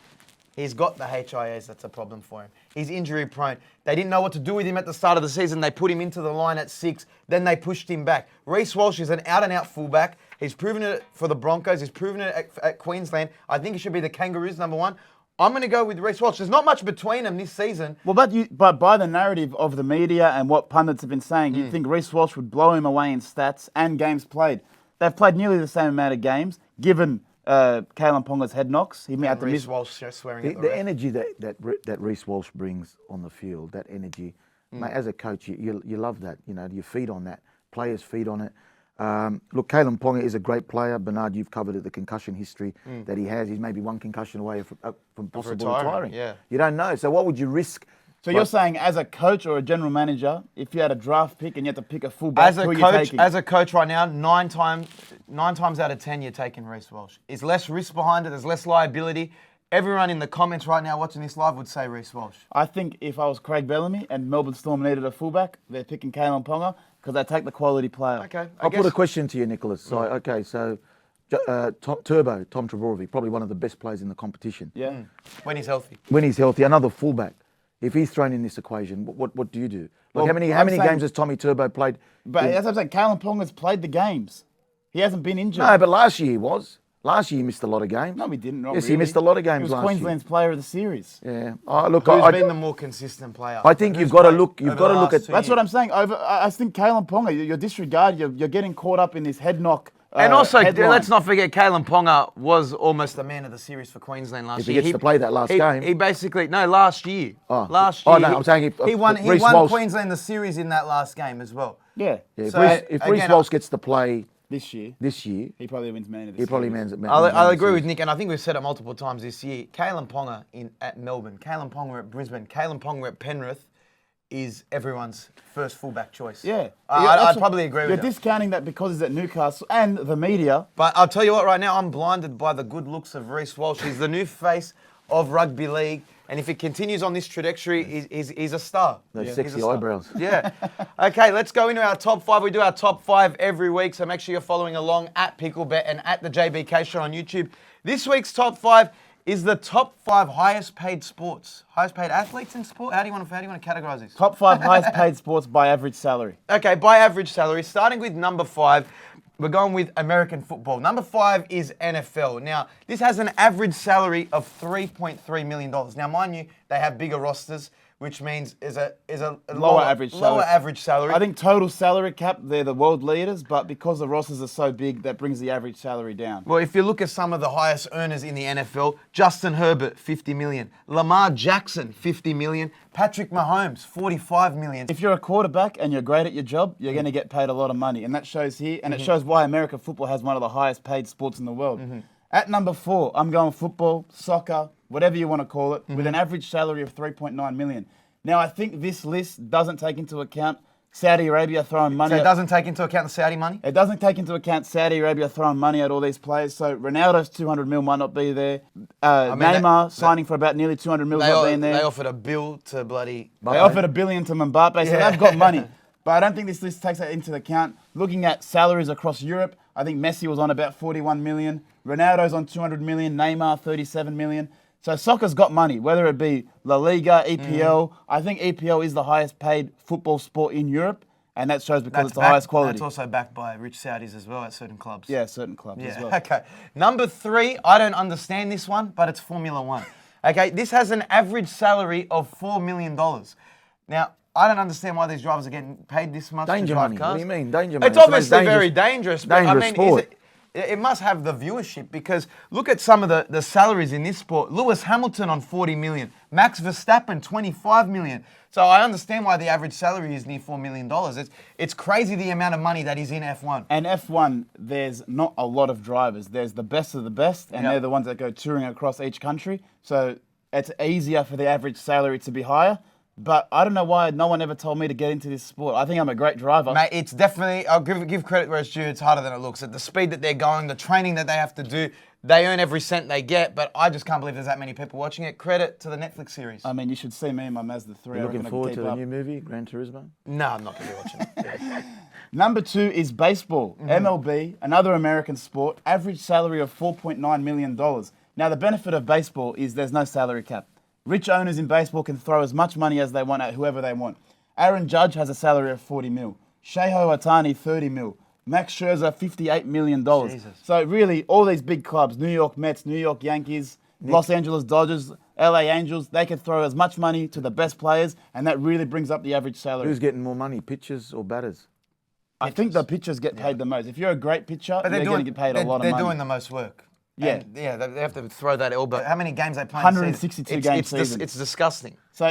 he's got the HIAs. That's a problem for him. He's injury prone. They didn't know what to do with him at the start of the season. They put him into the line at 6. Then they pushed him back. Reece Walsh is an out-and-out fullback. He's proven it for the Broncos. He's proven it at Queensland. I think he should be the Kangaroos #1. I'm going to go with Reece Walsh. There's not much between them this season.
Well, but by the narrative of the media and what pundits have been saying, you'd think Reece Walsh would blow him away in stats and games played. They've played nearly the same amount of games, given Kalyn Ponga's head knocks. He had to miss.
Reece Walsh swearing at the
The
ref.
energy that Reece Walsh brings on the field, that energy, mate, as a coach, you love that. You know, you feed on that. Players feed on it. Look, Kalyn Ponga is a great player. Bernard, you've covered it, the concussion history that he has. He's maybe 1 concussion away from possibly retiring.
Yeah.
You don't know. So what would you risk?
So you're saying, as a coach or a general manager, if you had a draft pick and you had to pick a fullback, who are you taking?
As a coach right now, 9 times out of 10, you're taking Reece Walsh. There's less risk behind it. There's less liability. Everyone in the comments right now watching this live would say Reece Walsh.
I think if I was Craig Bellamy and Melbourne Storm needed a fullback, they're picking Kalyn Ponga because they take the quality player.
Okay,
I'll put a question to you, Nicholas. So, Tom Trebojevic, probably one of the best players in the competition.
Yeah.
When he's healthy.
When he's healthy, another fullback. If he's thrown in this equation, what do you do? Like
Well,
how many
I'm
games
saying-
has Tommy Turbo played?
But that's what I'm saying. Kalyn Ponga's played the games. He hasn't been injured.
No, but last year he was. Last year he missed a lot of games.
No, he didn't. Not
Yes,
really.
he missed a lot of games
He was
last
Queensland's player of the series.
year. Yeah. Look,
Who's
I
been the more consistent player?
I think
Who's
you've got to
played
look.
over
You've got to
the
look
last
at.
2
That's what
years?
I'm saying. I think Kalyn Ponga, you're disregarding. You're getting caught up in this head knock.
And also,
headline.
let's not forget, Kalyn Ponga was almost the man of the series for Queensland last
If he
year.
gets to play that last game.
He basically, last year.
Oh.
Last
Oh,
year.
no, I'm saying
he won
Reece Walsh-
Queensland the series in that last game as well.
Yeah.
Yeah,
So,
if Reece
again,
Walsh gets to play
This year,
this year,
he probably wins man of the
he probably
series.
mans it.
I'll agree with Nick, and I think we've said it multiple times this year. Kalyn Ponga at Melbourne, Kalyn Ponga at Brisbane, Kalyn Ponga at Penrith is everyone's first fullback choice.
Yeah.
I'd probably agree with
You're
that.
discounting that because he's at Newcastle and the media.
But I'll tell you what, right now, I'm blinded by the good looks of Reece Walsh. He's the new face of rugby league. And if he continues on this trajectory, he's a star.
Those
He's
sexy
a star.
eyebrows.
Yeah. Okay, let's go into our top 5. We do our top 5 every week, so make sure you're following along at Picklebet and at the JBK Show on YouTube. This week's top 5 is the top 5 highest paid sports. Highest paid athletes in sport? How do you want to categorize this?
Top 5 highest paid sports by average salary.
Okay, by average salary, starting with number 5, we're going with American football. Number 5 is NFL. Now, this has an average salary of $3.3 million. Now, mind you, they have bigger rosters, which means is a lower average salary.
I think total salary cap, they're the world leaders, but because the rosters are so big, that brings the average salary down.
Well, if you look at some of the highest earners in the NFL, Justin Herbert, $50 million. Lamar Jackson, $50 million. Patrick Mahomes, $45 million.
If you're a quarterback and you're great at your job, you're going to get paid a lot of money. And that shows here, and it shows why American football has one of the highest paid sports in the world. At number 4, I'm going football, soccer, whatever you want to call it, with an average salary of $3.9 million. Now, I think this list doesn't take into account Saudi Arabia throwing money.
So it doesn't take into account the Saudi money?
It doesn't take into account Saudi Arabia throwing money at all these players. So Ronaldo's 200 mil might not be there. Neymar signing for about nearly 200 mil not being there.
They offered a bill to bloody...
They offered $1 billion to Mbappe, so they've got money. But I don't think this list takes that into account. Looking at salaries across Europe, I think Messi was on about 41 million. Ronaldo's on 200 million. Neymar, 37 million. So soccer's got money, whether it be La Liga, EPL. I think EPL is the highest paid football sport in Europe, and that shows because it's the highest quality.
That's also backed by rich Saudis as well at certain clubs.
Yeah, certain clubs as well.
Okay. Number 3, I don't understand this one, but it's Formula 1. Okay, this has an average salary of $4 million. Now, I don't understand why these drivers are getting paid this much
Danger
to drive
money.
cars.
What do you mean, danger money?
It's obviously very dangerous, but I mean,
sport.
It must have the viewership because look at some of the salaries in this sport. Lewis Hamilton on 40 million, Max Verstappen 25 million. So I understand why the average salary is near $4 million. It's crazy the amount of money that is in F1.
And F1, there's not a lot of drivers. There's the best of the best, and they're the ones that go touring across each country. So it's easier for the average salary to be higher. But I don't know why no one ever told me to get into this sport. I think I'm a great driver.
Mate, it's definitely, I'll give credit where it's due, it's harder than it looks. At the speed that they're going, the training that they have to do, they earn every cent they get, but I just can't believe there's that many people watching it. Credit to the Netflix series.
I mean, you should see me in my Mazda 3.
You looking forward to the new movie, Gran Turismo?
No, I'm not going to be watching it.
Number 2 is baseball. MLB, another American sport, average salary of $4.9 million. Now, the benefit of baseball is there's no salary cap. Rich owners in baseball can throw as much money as they want at whoever they want. Aaron Judge has a salary of 40 mil. Shohei Ohtani, 30 mil. Max Scherzer, $58 million.
Jesus.
So really, all these big clubs, New York Mets, New York Yankees, Los Angeles Dodgers, LA Angels, they can throw as much money to the best players, and that really brings up the average salary.
Who's getting more money, pitchers or batters?
I think the pitchers get paid the most. If you're a great pitcher, you're going to get paid a lot of money.
They're doing the most work.
Yeah.
They have to throw that elbow. How many games they play?
162 games season.
It's disgusting.
So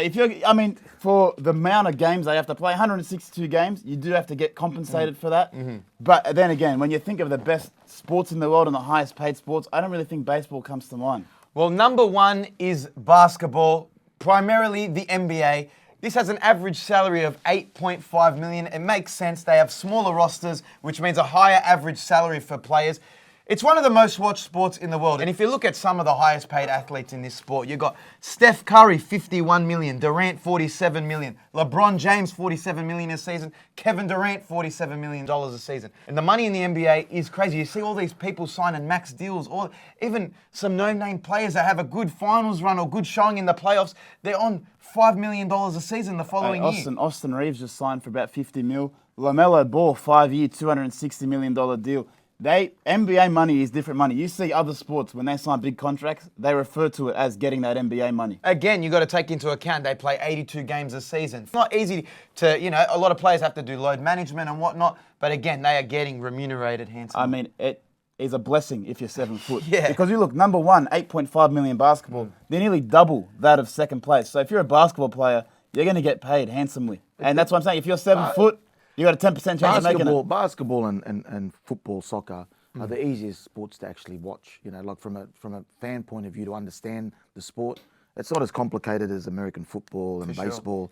for the amount of games they have to play, 162 games, you do have to get compensated for that. But then again, when you think of the best sports in the world and the highest paid sports, I don't really think baseball comes to mind.
Well, number 1 is basketball, primarily the NBA. This has an average salary of $8.5 million. It makes sense. They have smaller rosters, which means a higher average salary for players. It's one of the most watched sports in the world. And if you look at some of the highest paid athletes in this sport, you've got Steph Curry, 51 million, Durant, 47 million, LeBron James, 47 million a season, Kevin Durant, $47 million a season. And the money in the NBA is crazy. You see all these people signing max deals, or even some no-name players that have a good finals run or good showing in the playoffs, they're on $5 million a season the following year.
Austin Reeves just signed for about 50 mil. LaMelo Ball, 5-year, $260 million deal. NBA money is different money. You see other sports, when they sign big contracts, they refer to it as getting that NBA money.
Again, you've got to take into account they play 82 games a season. It's not easy to, a lot of players have to do load management and whatnot, but again, they are getting remunerated handsomely.
I mean, it is a blessing if you're 7 foot.
Yeah.
Because you look, number 1, 8.5 million basketball. They're nearly double that of second place. So if you're a basketball player, you're going to get paid handsomely. And that's what I'm saying. If you're 7 foot, you got a 10% chance of making it.
Basketball and football, soccer are the easiest sports to actually watch. Like from a fan point of view, to understand the sport. It's not as complicated as American football and baseball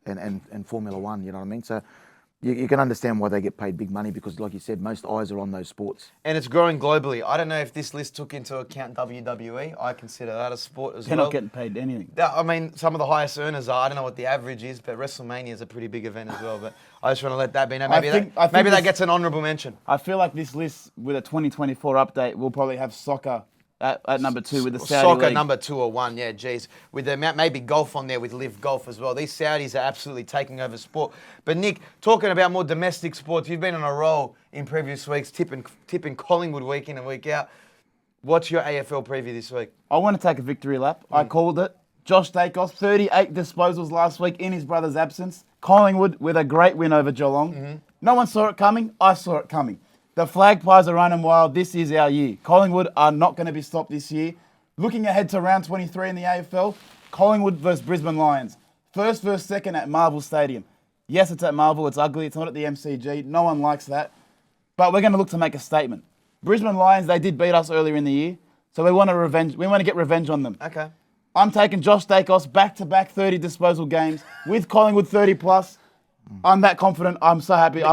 and Formula 1. You know what I mean? So you can understand why they get paid big money because, like you said, most eyes are on those sports.
And it's growing globally. I don't know if this list took into account WWE. I consider that a sport as
They're
well.
not getting paid anything.
I mean, some of the highest earners are. I don't know what the average is, but WrestleMania is a pretty big event as well. But I just want to let that be known. Maybe that gets an honourable mention.
I feel like this list, with a 2024 update, will probably have soccer at number 2 with the Saudi
Soccer
league.
number 2 or 1, yeah, geez. With the maybe golf on there with Live Golf as well. These Saudis are absolutely taking over sport. But Nick, talking about more domestic sports, you've been on a roll in previous weeks, tipping Collingwood week in and week out. What's your AFL preview this week?
I want to take a victory lap. I called it. Josh Dacos, 38 disposals last week in his brother's absence. Collingwood with a great win over Geelong. No one saw it coming. I saw it coming. The flag pies are running wild. This is our year. Collingwood are not going to be stopped this year. Looking ahead to round 23 in the AFL, Collingwood versus Brisbane Lions. First versus second at Marvel Stadium. Yes, it's at Marvel. It's ugly. It's not at the MCG. No one likes that. But we're going to look to make a statement. Brisbane Lions, they did beat us earlier in the year. So we want to get revenge on them.
Okay.
I'm taking Josh Dacos back-to-back 30 disposal games with Collingwood 30+. I'm that confident. I'm so happy.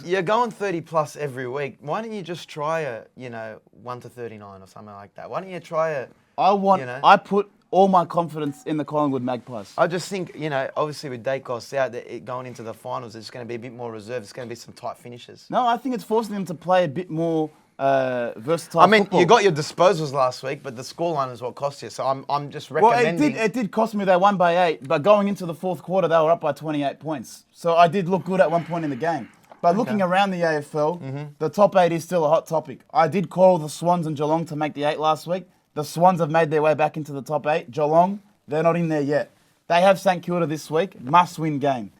You're going 30 plus every week. Why don't you just try a 1 to 39 or something like that? Why don't you try a?
I put all my confidence in the Collingwood Magpies.
I just think obviously with Dacos out, going into the finals, there's going to be a bit more reserve. It's going to be some tight finishes.
No, I think it's forcing them to play a bit more versatile. Football.
You got your disposals last week, but the scoreline is what cost you. So I'm just recommending.
Well, it did cost me. They won by 8, but going into the fourth quarter, they were up by 28 points. So I did look good at one point in the game. But looking around the AFL, the top 8 is still a hot topic. I did call the Swans and Geelong to make the 8 last week. The Swans have made their way back into the top 8. Geelong, they're not in there yet. They have St Kilda this week. Must-win game.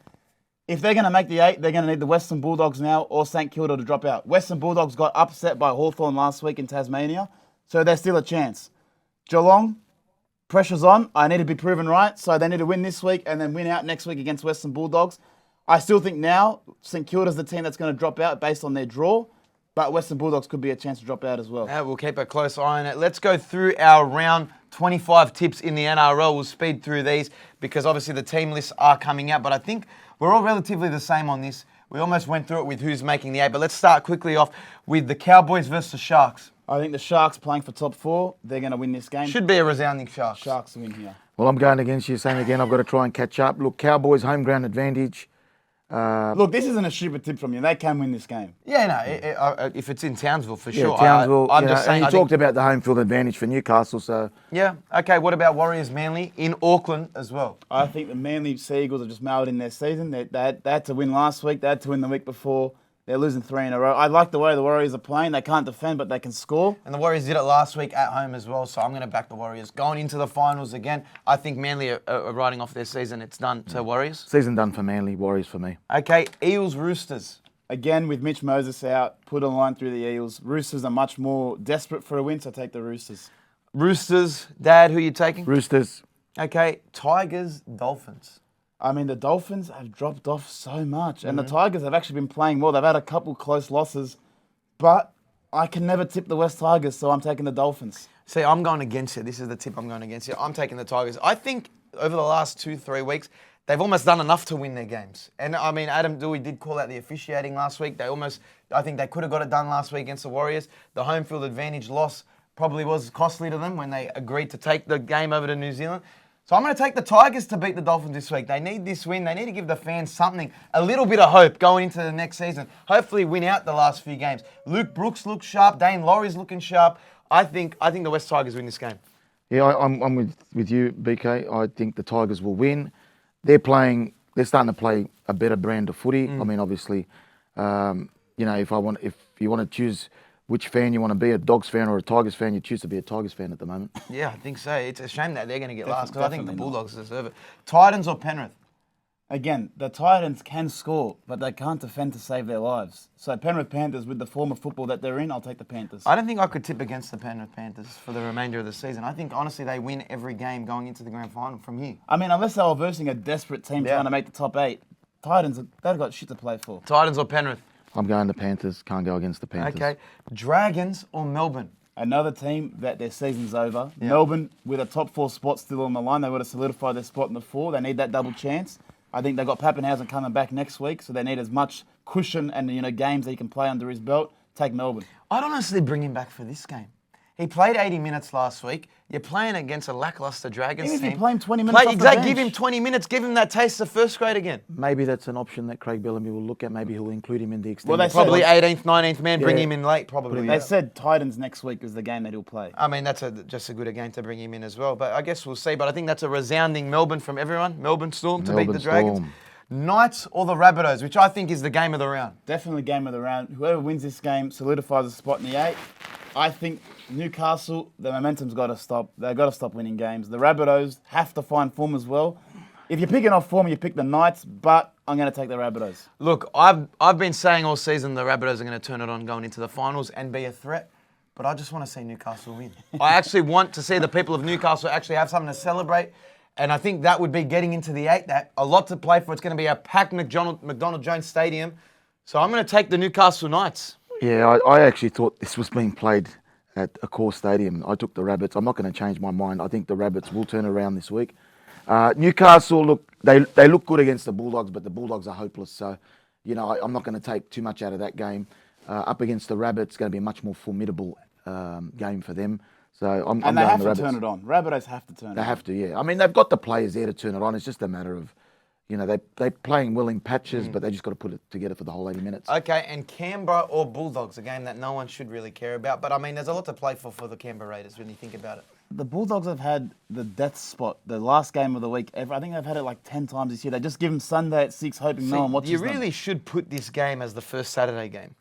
If they're going to make the 8, they're going to need the Western Bulldogs now or St Kilda to drop out. Western Bulldogs got upset by Hawthorn last week in Tasmania, so there's still a chance. Geelong, pressure's on. I need to be proven right, so they need to win this week and then win out next week against Western Bulldogs. I still think now St Kilda's the team that's going to drop out based on their draw, but Western Bulldogs could be a chance to drop out as well.
We'll keep a close eye on it. Let's go through our round 25 tips in the NRL. We'll speed through these because obviously the team lists are coming out, but I think we're all relatively the same on this. We almost went through it with who's making the 8, but let's start quickly off with the Cowboys versus the Sharks.
I think the Sharks playing for top 4, they're going to win this game.
Should be a resounding Sharks.
Sharks win here.
Well, I'm going against you, saying again, I've got to try and catch up. Look, Cowboys home ground advantage.
Look, this isn't a stupid tip from you. They can win this game.
Yeah, no, if it's in Townsville, for sure.
Townsville.
I'm just saying.
And you talked about the home field advantage for Newcastle, so.
Yeah, okay, what about Warriors Manly in Auckland as well?
I think the Manly Sea Eagles have just mailed in their season. They had to win last week. They had to win the week before. They're losing 3 in a row. I like the way the Warriors are playing. They can't defend, but they can score.
And the Warriors did it last week at home as well, so I'm going to back the Warriors. Going into the finals again, I think Manly are riding off their season. It's done to Warriors.
Season done for Manly, Warriors for me.
Okay, Eels Roosters.
Again, with Mitch Moses out, put a line through the Eels. Roosters are much more desperate for a win, so take the Roosters.
Roosters. Dad, who are you taking?
Roosters.
Okay, Tigers Dolphins.
I mean, the Dolphins have dropped off so much, and the Tigers have actually been playing well. They've had a couple close losses, but I can never tip the West Tigers, so I'm taking the Dolphins.
See, I'm going against you. This is the tip I'm going against you. I'm taking the Tigers. I think over the last 2-3 weeks, they've almost done enough to win their games. And I mean, Adam Dewey did call out the officiating last week. I think they could have got it done last week against the Warriors. The home field advantage loss probably was costly to them when they agreed to take the game over to New Zealand. So I'm going to take the Tigers to beat the Dolphins this week. They need this win. They need to give the fans something, a little bit of hope going into the next season. Hopefully win out the last few games. Luke Brooks looks sharp. Dane Laurie's looking sharp. I think the West Tigers win this game.
Yeah, I'm with you, BK. I think the Tigers will win. They're starting to play a better brand of footy. I mean, obviously, if you want to choose which fan you want to be, a Dogs fan or a Tigers fan, you choose to be a Tigers fan at the moment.
Yeah, I think so. It's a shame that they're going to get last because I think the Bulldogs deserve it. Titans or Penrith?
Again, the Titans can score, but they can't defend to save their lives. So Penrith Panthers, with the form of football that they're in, I'll take the Panthers.
I don't think I could tip against the Penrith Panthers for the remainder of the season. I think, honestly, they win every game going into the Grand Final from here.
I mean, unless they were versing a desperate team trying to make the top 8, Titans, they've got shit to play for.
Titans or Penrith?
I'm going to Panthers. Can't go against the Panthers.
Okay. Dragons or Melbourne?
Another team that their season's over. Yep. Melbourne, with a top 4 spot still on the line, they want to solidify their spot in the 4. They need that double chance. I think they've got Pappenhausen coming back next week, so they need as much cushion and games that he can play under his belt. Take Melbourne.
I'd honestly bring him back for this game. He played 80 minutes last week. You're playing against a lackluster Dragons
Even if
team.
you play him 20 minutes off the
Exactly,
bench.
give him 20 minutes. Give him that taste of first grade again.
Maybe that's an option that Craig Bellamy will look at. Maybe he'll include him in the extended.
Well, they said-
Probably 18th, 19th man. Bring
Yeah.
him in late, probably.
They said Titans next week is the game that he'll play.
I mean, that's just a good game to bring him in as well. But I guess we'll see. But I think that's a resounding Melbourne from everyone. Melbourne Storm to beat
Melbourne
the Dragons.
Storm.
Knights or the Rabbitohs, which I think is the game of the round.
Definitely game of the round. Whoever wins this game solidifies a spot in the 8. I think Newcastle, the momentum's got to stop. They've got to stop winning games. The Rabbitohs have to find form as well. If you're picking off form, you pick the Knights, but I'm going to take the Rabbitohs.
Look, I've been saying all season the Rabbitohs are going to turn it on going into the finals and be a threat. But I just want to see Newcastle win. I actually want to see the people of Newcastle actually have something to celebrate. And I think that would be getting into the 8. That a lot to play for. It's going to be a packed McDonald Jones Stadium. So I'm going to take the Newcastle Knights.
Yeah, I actually thought this was being played at a core stadium. I took the Rabbits. I'm not going to change my mind. I think the Rabbits will turn around this week. Newcastle, look, they look good against the Bulldogs, but the Bulldogs are hopeless. So, you know, I'm not going to take too much out of that game. Up against the Rabbits, it's going to be a much more formidable game for them. So I'm
And they
going
have
the
to
Rabbits.
turn it on. Rabbitohs have to turn it on.
They have to, yeah. I mean, they've got the players there to turn it on. It's just a matter of, you know, they're playing well in patches, but they just got to put it together for the whole 80 minutes.
Okay, and Canberra or Bulldogs, a game that no one should really care about. But I mean, there's a lot to play for the Canberra Raiders when you think about it.
The Bulldogs have had the death spot, the last game of the week ever. I think they've had it like 10 times this year. They just give them Sunday at 6, hoping no one watches
You
them.
really should put this game as the first Saturday game.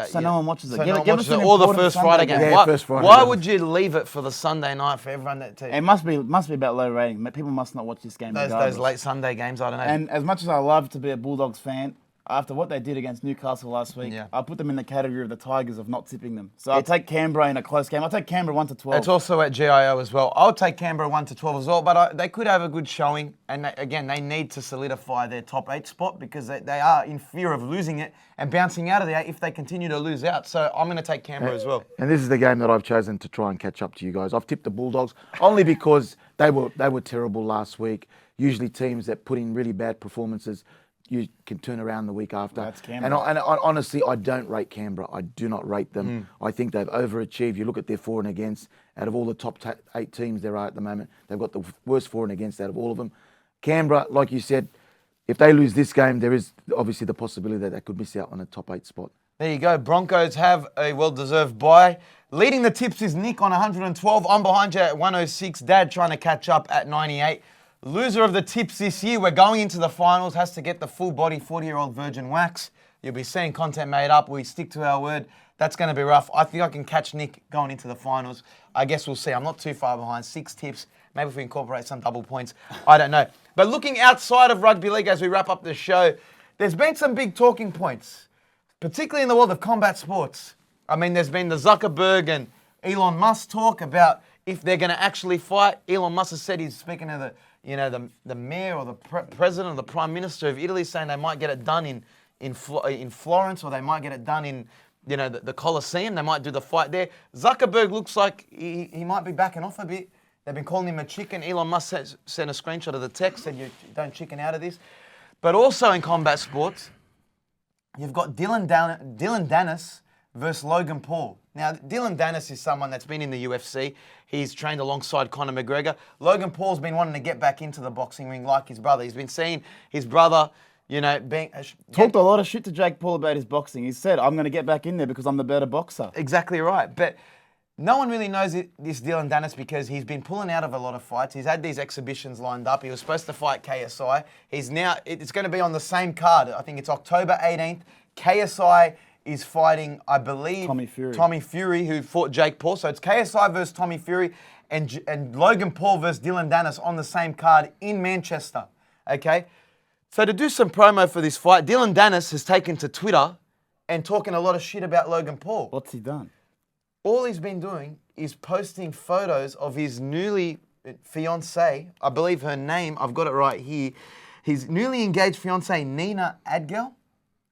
So no one watches it.
So
Give-
no one
give
watches
us an
it. Or the
important
first Friday
Sunday
game.
game.
Why,
Yeah, first Friday
why
game.
would you leave it for the Sunday night for everyone that
It must be about low rating. People must not watch this game
those
regardless.
late Sunday games? I don't know.
And as much as I love to be a Bulldogs fan, after what they did against Newcastle last week,
Yeah.
I put them in the category of the Tigers of not tipping them. So I'll take Canberra in a close game. I'll take Canberra 1-12.
It's also at GIO as well. I'll take Canberra 1-12 as well, but they could have a good showing. And again, they need to solidify their top 8 spot because they are in fear of losing it and bouncing out of the 8 if they continue to lose out. So I'm going to take Canberra as well.
And this is the game that I've chosen to try and catch up to you guys. I've tipped the Bulldogs only because they were terrible last week. Usually teams that put in really bad performances, you can turn around the week after.
That's Canberra.
And honestly, I don't rate Canberra. I do not rate them. I think they've overachieved. You look at their for and against. Out of all the top 8 teams there are at the moment, they've got the worst for and against out of all of them. Canberra, like you said, if they lose this game, there is obviously the possibility that they could miss out on a top 8 spot.
There you go. Broncos have a well-deserved bye. Leading the tips is Nick on 112. I'm behind you at 106. Dad trying to catch up at 98. Loser of the tips this year, we're going into the finals, has to get the full body 40-year-old virgin wax. You'll be seeing content made up. We stick to our word. That's going to be rough. I think I can catch Nick going into the finals. I guess we'll see. I'm not too far behind. 6 tips. Maybe if we incorporate some double points. I don't know. But looking outside of rugby league as we wrap up the show, there's been some big talking points, particularly in the world of combat sports. I mean, there's been the Zuckerberg and Elon Musk talk about if they're going to actually fight. Elon Musk has said he's speaking to the mayor or the president or the prime minister of Italy, saying they might get it done in Florence, or they might get it done in the Colosseum. They might do the fight there. Zuckerberg looks like he might be backing off a bit. They've been calling him a chicken. Elon Musk sent a screenshot of the text, said you don't chicken out of this. But also in combat sports, you've got Dylan Dannis versus Logan Paul. Now, Dylan Dannis is someone that's been in the UFC. He's trained alongside Conor McGregor. Logan Paul's been wanting to get back into the boxing ring like his brother. He's been seeing his brother, being...
Talked a lot of shit to Jake Paul about his boxing. He said, I'm going to get back in there because I'm the better boxer.
Exactly right. But no one really knows this Dylan Dannis because he's been pulling out of a lot of fights. He's had these exhibitions lined up. He was supposed to fight KSI. It's going to be on the same card. I think it's October 18th. KSI is fighting, I believe, Tommy Fury, who fought Jake Paul. So it's KSI versus Tommy Fury and Logan Paul versus Dylan Dannis on the same card in Manchester. Okay? So to do some promo for this fight, Dylan Dannis has taken to Twitter and talking a lot of shit about Logan Paul.
What's he done?
All he's been doing is posting photos of his newly fiancée, I believe her name, I've got it right here, his newly engaged fiancée, Nina Adgel.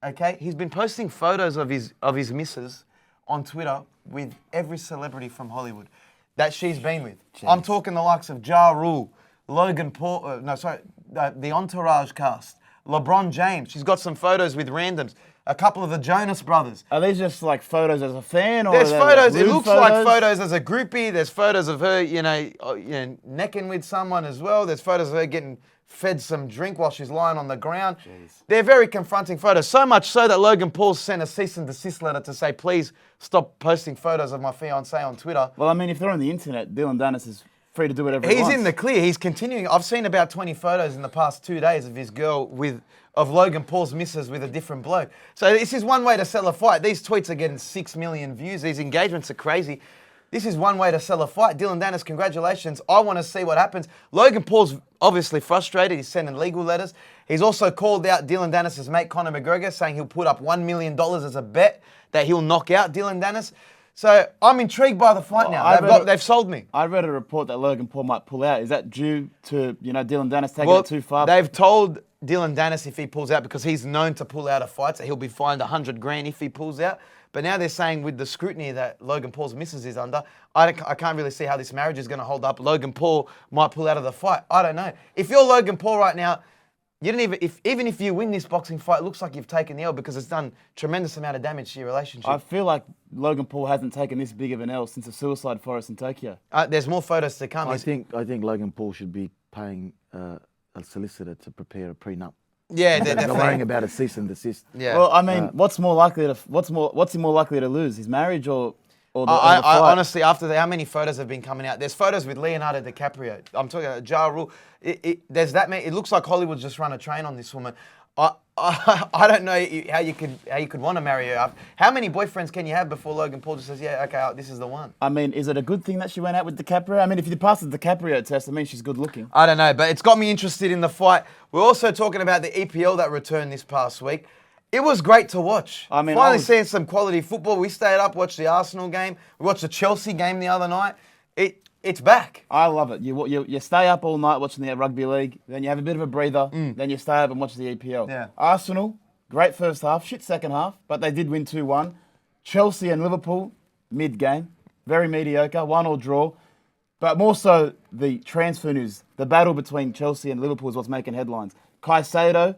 Okay, he's been posting photos of his missus on Twitter with every celebrity from Hollywood that she's been with.
Jeez.
I'm talking the likes of Ja Rule, Logan Paul, the Entourage cast, LeBron James. She's got some photos with randoms. a couple of the Jonas Brothers.
Are these just like photos as a fan? Or
There's
are they
photos.
like
It
lewd
looks like photos as a groupie. There's photos of her, necking with someone as well. There's photos of her getting fed some drink while she's lying on the ground.
Jeez.
They're very confronting photos. So much so that Logan Paul sent a cease and desist letter to say, please stop posting photos of my fiancée on Twitter.
Well, I mean, if they're on the internet, Dylan Dennis is free to do whatever he
He's
wants.
in the clear. He's continuing. I've seen about 20 photos in the past 2 days of his girl of Logan Paul's missus with a different bloke. So this is one way to sell a fight. These tweets are getting 6 million views. These engagements are crazy. This is one way to sell a fight. Dylan Dennis, congratulations. I want to see what happens. Logan Paul's obviously frustrated. He's sending legal letters. He's also called out Dylan Dennis' mate Conor McGregor, saying he'll put up $1 million as a bet that he'll knock out Dylan Dennis. So I'm intrigued by the fight now. They've sold me.
I read a report that Logan Paul might pull out. Is that due to Dylan Dennis taking it too far?
They've told Dylan Dennis if he pulls out, because he's known to pull out of fights, that he'll be fined $100,000 if he pulls out. But now they're saying with the scrutiny that Logan Paul's missus is under, I can't really see how this marriage is going to hold up. Logan Paul might pull out of the fight. I don't know. If you're Logan Paul right now, you don't even if you win this boxing fight, it looks like you've taken the L because it's done tremendous amount of damage to your relationship.
I feel like Logan Paul hasn't taken this big of an L since the suicide forest in Tokyo.
There's more photos to come.
I think Logan Paul should be paying a solicitor to prepare a prenup.
Yeah, they're
They're
definitely
worrying about a cease and desist.
Yeah.
Well, I mean, what's he more likely to lose? His marriage or the
I
fight?
honestly, after how many photos have been coming out? There's photos with Leonardo DiCaprio. I'm talking about Ja Rule. There's that many. It looks like Hollywood's just run a train on this woman. I don't know how you could want to marry her. How many boyfriends can you have before Logan Paul just says, yeah, okay, this is the one?
I mean, is it a good thing that she went out with DiCaprio? I mean, if you pass the DiCaprio test, I mean, she's good looking.
I don't know, but it's got me interested in the fight. We're also talking about the EPL that returned this past week. It was great to watch.
I mean,
finally seeing some quality football. We stayed up, watched the Arsenal game. We watched the Chelsea game the other night. It's back.
I love it. You stay up all night watching the rugby league, then you have a bit of a breather, then you stay up and watch the EPL.
Yeah.
Arsenal, great first half, shit second half, but they did win 2-1. Chelsea and Liverpool, mid-game, very mediocre, 1-1 draw. But more so, the transfer news, the battle between Chelsea and Liverpool is what's making headlines. Caicedo,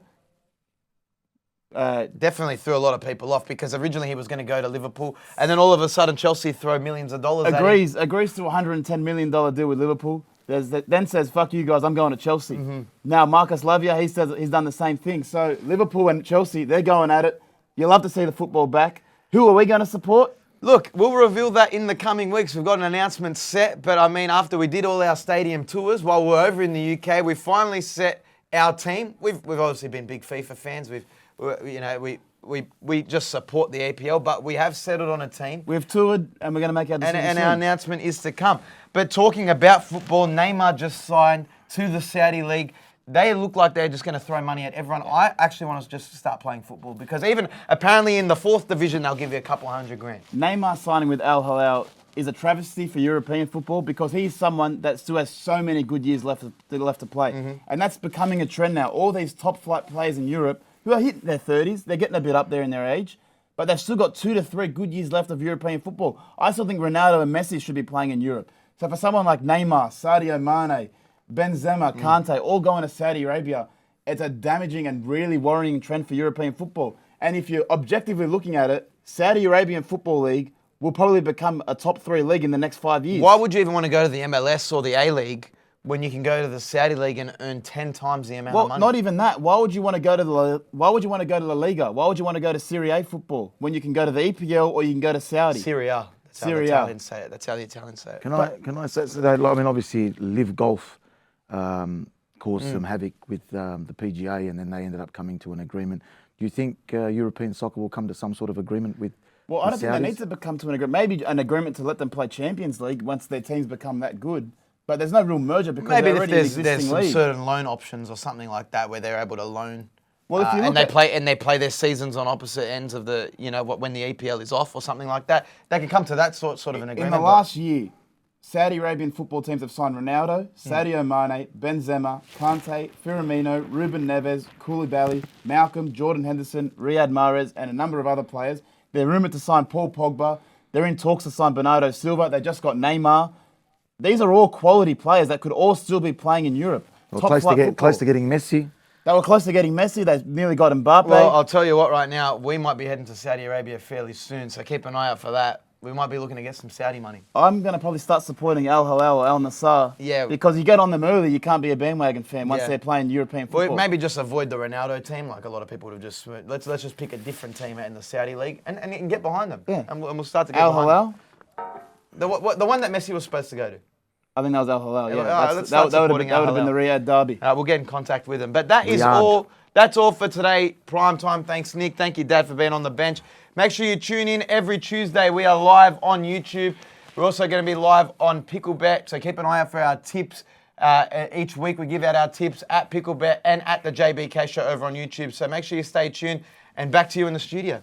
definitely threw a lot of people off because originally he was going to go to Liverpool, and then all of a sudden Chelsea throw millions of dollars at him.
agrees to a $110 million deal with Liverpool. Then says, fuck you guys, I'm going to Chelsea. Now Marcus Lavia, he says he's done the same thing. So Liverpool and Chelsea, they're going at it. You love to see the football back. Who are we going to support?
Look, we'll reveal that in the coming weeks. We've got an announcement set, but I mean, after we did all our stadium tours while we're over in the UK, we finally set our team. We've obviously been big FIFA fans. We just support the APL, but we have settled on a team.
We've toured and we're going to make our decision
And
soon.
our announcement is to come. But talking about football, Neymar just signed to the Saudi League. They look like they're just going to throw money at everyone. I actually want to just start playing football because even apparently in the 4th division, they'll give you a couple $100,000.
Neymar signing with Al Hilal is a travesty for European football because he's someone that still has so many good years left to play. And that's becoming a trend now. All these top flight players in Europe who are hitting their 30s, they're getting a bit up there in their age, but they've still got 2 to 3 good years left of European football. I still think Ronaldo and Messi should be playing in Europe. So for someone like Neymar, Sadio Mane, Benzema, Kante, all going to Saudi Arabia, it's a damaging and really worrying trend for European football. And if you're objectively looking at it, Saudi Arabian Football League will probably become a top 3 league in the next 5 years.
Why would you even want to go to the MLS or the A-League when you can go to the Saudi League and earn 10 times the amount of money?
Well, not even that. Why would you want to go to La Liga? Why would you want to go to Serie A football when you can go to the EPL or you can go to Saudi?
Serie A. That's how the Italians say it. That's how the Italians say it.
Can I say so? I mean, obviously, Live Golf caused some havoc with the PGA, and then they ended up coming to an agreement. Do you think European soccer will come to some sort of agreement with?
Well, I don't think they
Saudis?
need to come to an agreement. Maybe an agreement to let them play Champions League once their teams become that good. But there's no real merger because
Maybe
they're
if
already
there's
an existing
some
league.
certain loan options or something like that where they're able to loan.
Well, if you look
and they play their seasons on opposite ends of the, when the EPL is off or something like that, they can come to that sort of an agreement.
In the last year, Saudi Arabian football teams have signed Ronaldo, Sadio Mane, Benzema, Kante, Firmino, Ruben Neves, Koulibaly, Malcolm, Jordan Henderson, Riyad Mahrez, and a number of other players. They're rumoured to sign Paul Pogba. They're in talks to sign Bernardo Silva. They just got Neymar. These are all quality players that could all still be playing in Europe.
Well, close to getting Messi.
They were close to getting Messi. They nearly got Mbappe.
Well, I'll tell you what. Right now, we might be heading to Saudi Arabia fairly soon, so keep an eye out for that. We might be looking to get some Saudi money.
I'm going to probably start supporting Al Hilal or Al Nassr.
Yeah.
Because you get on them early, you can't be a bandwagon fan once
Yeah.
they're playing European football.
Well, maybe just avoid the Ronaldo team, like a lot of people would have just. Let's just pick a different team out in the Saudi league and get behind them.
Yeah.
And we'll start to get
Al
behind
Hilal?
them. The one that Messi was supposed to go to.
I think that was Al Hilal, yeah.
Let's start
that would
supporting Al
have been the
Hilal.
Riyadh derby.
We'll get in contact with them. But that is
Riyadh.
all. That's all for today. Prime time. Thanks, Nick. Thank you, Dad, for being on the bench. Make sure you tune in every Tuesday. We are live on YouTube. We're also going to be live on Picklebet. So keep an eye out for our tips. Each week we give out our tips at Picklebet and at the JBK Show over on YouTube. So make sure you stay tuned. And back to you in the studio.